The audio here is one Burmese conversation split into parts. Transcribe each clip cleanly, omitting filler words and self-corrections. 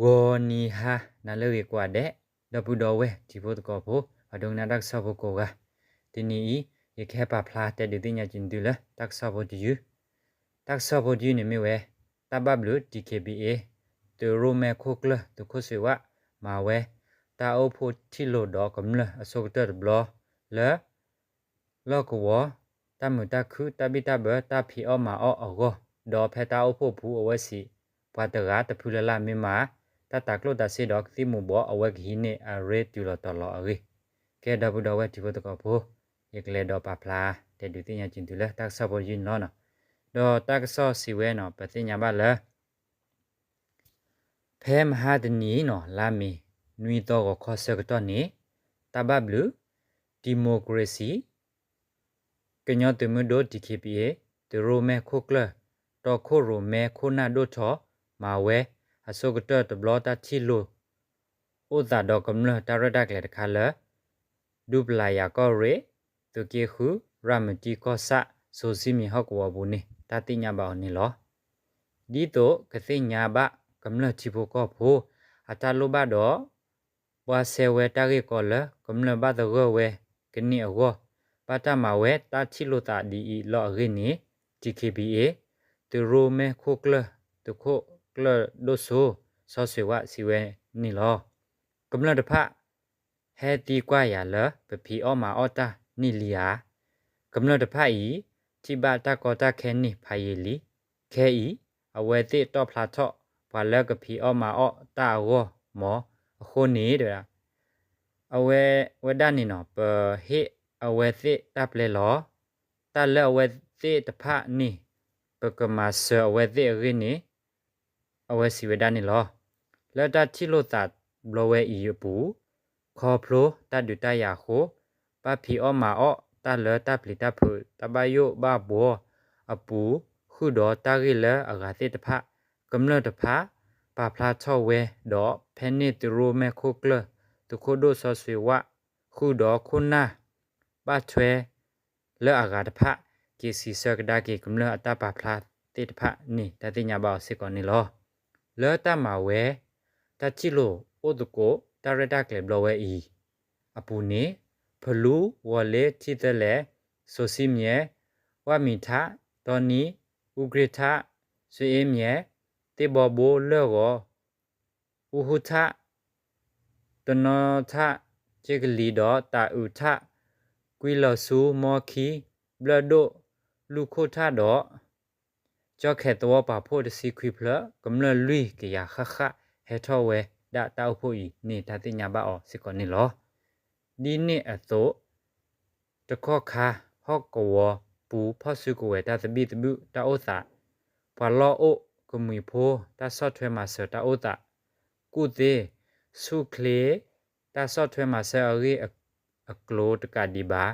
wo ni ha na le kwa de da bu do we ti bo ko pho adong na dak sa bo ko ga ti ni ye khe pa phla te de nya chin du la dak sa bo di yu dak sa bo di ni mi we ta ba blu DKBA to ro me kho kla to kho se wa ma we ta o pho ti lo do kam la aso ta blo la lo ko wo ta mu ta khu ta bi ta ba ta phi o ma o go do phe ta o pho phu o we si pa ta ga ta phu la la mi ma ta ta klo ta se do ti mu bo o we gi ne a re tu lo to lo a ri ke da bu do we ti bo to ko pho ye kle do pa phla te du ti nya chin tu la ta sa bo yin lo na do ta so si we no pa ti nya ba laဖဲမဟာတနီနော်လာမီနွီတော့ကိုခေါ်စကတော့နေတဘဘလူဒီမိုကရေစီကညောတမဒို DKBA တရိုမဲခိုကလတော့ခိုရိုမဲခိုနာဒိုချောမာဝဲအစောကတော့တဘလတာချီလိုဥသာတော့ကမ္လတာရဒကလေတခါလဒူပလာယာကောရေတူကေခုရမတီကောဆာဆိုစီမီဟောက်ကောဘူးနေတာတိညာပါနေလောဒီတော့ကသိညာပါကမ္လချီဖို့ကောဖို့အတလိုပါတော့ဘွာဆေဝဲတာရီကောလကမ္လပါတော့ဝဲကနီအောပါတမဝဲတာချီလိုတာဒီလောရင်းနီ DKBA တူရိုမဲခိုကလတူခိုကလဒိုဆိုဆောဆွေဝစီဝဲနီလောကမ္လတဖဟဲတီကွာရလပပီအောမာအောတာနီလီယာကမ္လတဖဤချိဘတာကောတာခဲနီဖိုင်လီခဲဤအဝဲတိတော့ဖလာတော့ဘာလကပီအောမာအောတာရောမောအခုနေတယ်အဝဲဝဒနီနော်ပဟေအဝဲတိတပ်လေလောတလဲအဝဲတိတဖနီပကမဆအဝဲတိရင်းနီအဝဲစီဝဒနီလောလက်တချီလို့တာဘလဝဲဤပူခေါ်ဖလိုတဒူတရာခိုပပီအောမာအောတလဲတပလီတဖူတဘယိုဘဘောအပူခုတော့တာရီလဲအဂါတိတဖကမ္လတဖပါဖလာချောဝဲတော့ဖဲနေတူရိုမဲခိုကလတူခိုဒိုဆောဆွေဝခုတော့ခုနာပါချွဲလဲအဂါတဖကေစီဆကဒါကေကမ္လအတပါဖလာတိတဖနီတတိညာဘောစစ်ကောနီလောလဲတမဝဲတချီလိုအိုဒကိုတာရတာကလေဘလဝဲဤအပူနေဖလူဝလေချီတလေဆိုစီမြဲဝမီထာတော်နီဥဂရထဆွေမြဲတေဘောဘိုလောဥဟုထတနောထချေကလီတော့တာဥထကွီလဆူမော်ခီဘလဒိုလူခိုထတော့ကြောက်ခဲတော့ပါဖို့တစီခွေဖလကမလလွီကရခခဟဲထောဝဲဒါတောက်ဖို့ဤနေတာတိညာပါအောစစ်ကောနေလောဒီနေ့အသောတခောခါဟော့ကောပူဖဆုကိုဝဲတာသပိတမှုတာဩစာဖလောအိုကမီဖိုတာဆော့ထွဲမှာစတာဩတာကုသေးဆုခလေတာဆော့ထွဲမှာဆာရီအကလိုတကဒီဘာ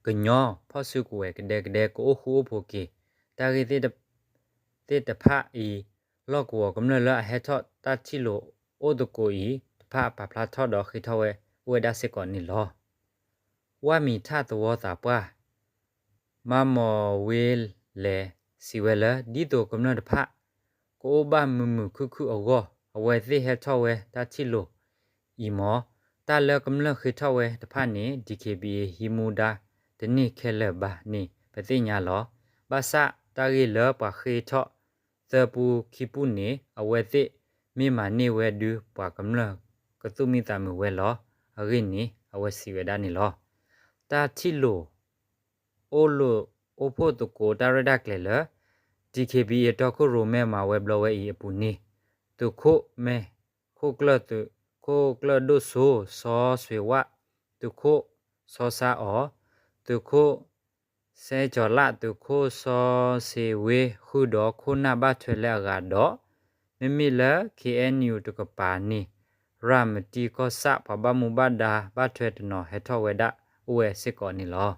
ကညောဖဆုကိုဝဲကတဲ့ကိုဟိုဖိုကေတာရီတေတဖအီလော့ကောကမလလဟဲထော့တာချီလိုအိုဒကိုဤတဖပပလာထော့တော့ခိထောဝဲဝဲဒါစစ်ကောနီလောဝါမီထတော်တာပွားမမောဝေလေစီဝဲလာဒီတိုကမလတဖကိုဘာမမှုခုအောအဝဲသိဟဲထောဝဲတာချီလိုဤမောတာလကမလခိထောဝဲတဖနေ DKBA ဟီမူဒါတနိခဲလဘာနေပတိညာလောဘာစာတာရီလပခိထောသပူခိပုနေအဝဲသိမိမာနေဝဲဒူပွာကမလကတုမီတမဝဲလောအရင်းနေအဝဲစီဝဲဒါနေလောတာချီလိုအိုလိုအိုဖို့တကိုတာရဒကလေလ DKBA တော့ခုရိုမဲမှာဝဲဘလဝဲဤအပူနေတုခိုမဲခိုကလတုခိုကလဒိုဆိုဆောဆွေဝတုခိုဆောစာအောတုခိုဆဲကြော်လာတုခိုဆောစေဝေခုတော့ခုနာဘထွေလဲကတော့မိလ KNU တကပါနီရမတီကောဆပဘမူဘဒါဘထွေတနော်ဟဲထောဝဲဒါဥဝဲစစ်ကောနီလော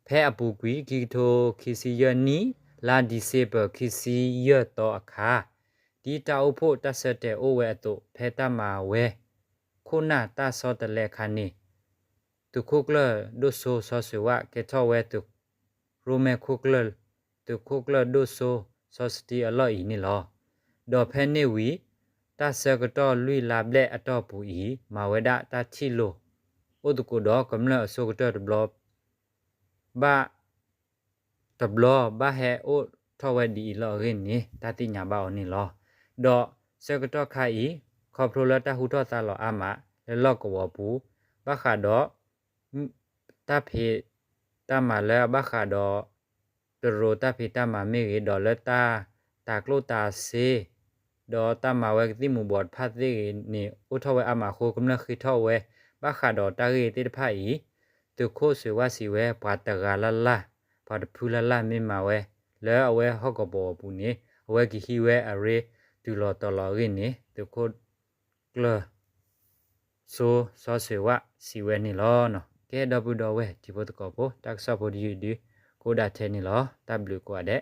ဖဲအပူကွီဂီတိုခီစီယနီလာဒီစေပခီစီယတော့အခါဒီတောက်ဖို့တဆက်တဲ့အိုဝဲတို့ဖဲတမဝဲခုနာတဆောတလဲခါနေတုခုကလဒိုဆိုဆောဆွေဝကေထောဝဲတုရိုမဲခုကလတုခုကလဒိုဆိုဆောစတီအလော်ဤနီလောဒေါ်ဖဲနေဝီ ta se ko to lui la ble ato pu i ma weda ta chi lo o tu ko do kam la so ko to blob ba ta blob ba he o tho we di lo rin ni ta ti nya ba o ni lo do se ko to kha i kho pro la ta hu to ta lo a ma le lo ko wo pu ba kha do ta phe ta ma le ba kha doตโรตาพิตามาเมกดอลเลตาตากโลตาเซดอตามาเวกติมุบอดพัดเรนี่อุทเวอามาโคกำลังคือทเวบาขาดอตาเรติดพาอีตุโคสือว่าสิเวปาตกาลละปาดพูลละเมมาเวแล้วเอาเวฮอกบอปูนี่เอาเวกิฮิเวอาเรตุลอตลอรินี่ตุโคกลโซซอสือว่าสิเวนี่ลอเนาะแกดอบุดอเวจิโปตกอโปตักซอโปดีดีကိုဒါထဲနေလောတပ်ဘလူကွာတဲ့